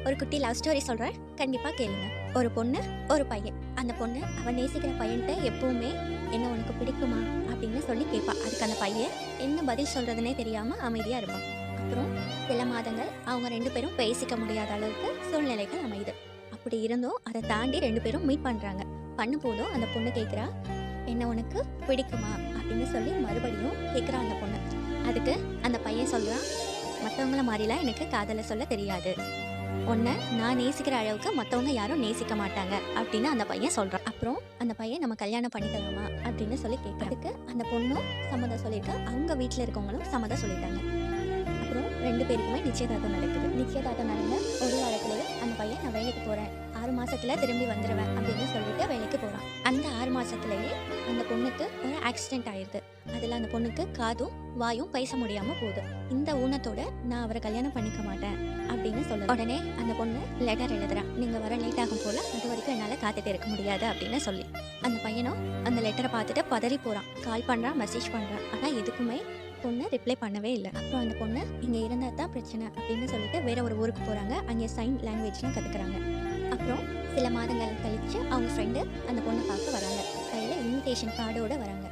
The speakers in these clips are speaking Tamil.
ஒரு குட்டி லவ் ஸ்டோரி சொல்கிறேன், கண்டிப்பாக கேளுங்க. ஒரு பொண்ணு, ஒரு பையன். அந்த பொண்ணு அவன் நேசிக்கிற பையன்கிட்ட எப்பவுமே என்ன உனக்கு பிடிக்குமா அப்படின்னு சொல்லி கேட்பா. அதுக்கு அந்த பையன் என்ன பதில் சொல்கிறதுனே தெரியாமல் அமைதியாக இருப்பான். அப்புறம் சில மாதங்கள் அவங்க 2 பேரும் பேசிக்க முடியாத அளவுக்கு சூழ்நிலைகள் அமையுது. அப்படி இருந்தும் அதை தாண்டி 2 பேரும் மீட் பண்ணுறாங்க. பண்ணும்போதும் அந்த பொண்ணு கேட்குறா, என்ன உனக்கு பிடிக்குமா அப்படின்னு சொல்லி மறுபடியும் கேட்குறா அந்த பொண்ணு. அதுக்கு அந்த பையன் சொல்கிறான், மற்றவங்கள மாதிரிலாம் எனக்கு காதலை சொல்ல தெரியாது. உன்னை நான் நேசிக்கிற அளவுக்கு மற்றவங்க யாரும் நேசிக்க மாட்டாங்க அப்படின்னு அந்த பையன் சொல்கிறான். அப்புறம் அந்த பையன் நம்ம கல்யாணம் பண்ணிக்கலாமா அப்படின்னு சொல்லி கேட்கறதுக்கு அந்த பொண்ணும் சம்மதம் சொல்லியிருக்கா. அவங்க வீட்டில் இருக்கவங்களும் சம்மதம் சொல்லிட்டாங்க. அப்புறம் 2 பேருக்குமே நிச்சயதார்த்தம் நடக்குது. நிச்சயதார்த்தம் நடந்த ஒரு வாரத்திலேயே அந்த பையன் நான் வேலைக்கு போகிறேன், 6 மாதத்தில் திரும்பி வந்துடுவேன் அப்படின்னு சொல்லிட்டு வேலைக்கு போகிறான். அந்த 6 மாதத்துலேயே அந்த பொண்ணுக்கு ஒரு ஆக்சிடென்ட் ஆயிடுது. அதில் அந்த பொண்ணுக்கு காதும் வாயும் பேச முடியாமல் போகுது. இந்த ஊனத்தோட நான் அவரை கல்யாணம் பண்ணிக்க மாட்டேன் அப்படின்னு சொல்ல உடனே அந்த பொண்ணு லெட்டர் எழுதுறா, நீங்கள் வர லேட் ஆகும் போல், அது வரைக்கும் என்னால் காத்துட்டு இருக்க முடியாது அப்படின்னு சொல்லி. அந்த பையனும் அந்த லெட்டரை பார்த்துட்டு பதறி போகிறான். கால் பண்ணுறான், மெசேஜ் பண்ணுறான். ஆனால் எதுக்குமே பொண்ணு ரிப்ளை பண்ணவே இல்லை. அப்புறம் அந்த பொண்ணு இங்கே இருந்தால் தான் பிரச்சனை அப்படின்னு சொல்லிட்டு வேற ஒரு ஊருக்கு போகிறாங்க. அங்கே சைன் லாங்குவேஜ்லாம் கற்றுக்குறாங்க. அப்புறம் சில மாதங்கள் கழித்து அவங்க ஃப்ரெண்டு அந்த பொண்ணை பார்க்க வராங்க. கையில் இன்விடேஷன் கார்டோடு வராங்க.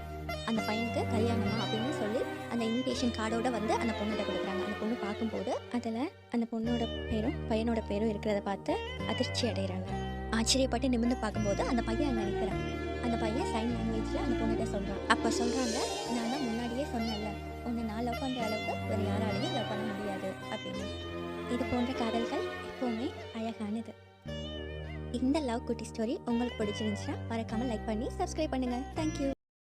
அந்த பையனுக்கு கல்யாணமா அப்படின்னு சொல்லி அந்த இன்விடேஷன் கார்டோட வந்து அந்த பொண்ணுகிட்ட கொடுக்குறாங்க. அந்த பொண்ணு பார்க்கும்போது அதில் அந்த பொண்ணோட பேரும் பையனோட பேரும் இருக்கிறத பார்த்து அதிர்ச்சி அடைகிறாங்க. ஆச்சரியப்பட்டு நிமிர்ந்து பார்க்கும்போது அந்த பையன் அங்கே நிற்கிறான். அந்த பையன் சைன் லாங்குவேஜில் அந்த பொண்ணுகிட்ட சொல்கிறான். அப்போ சொல்கிறாங்க, நான் தான் முன்னாடியே சொன்னேன்ல, உன்னை நான் லவ் பண்ணுற அளவுக்கு வேறு யாராலையும் லவ் பண்ண முடியாது அப்படின்னு. இது போன்ற காதல்கள் எப்போவுமே அழகானது. இந்த லவ் குட்டி ஸ்டோரி உங்களுக்கு பிடிச்சிருந்துச்சுன்னா மறக்காமல் லைக் பண்ணி சப்ஸ்கிரைப் பண்ணுங்கள். தேங்க்யூ.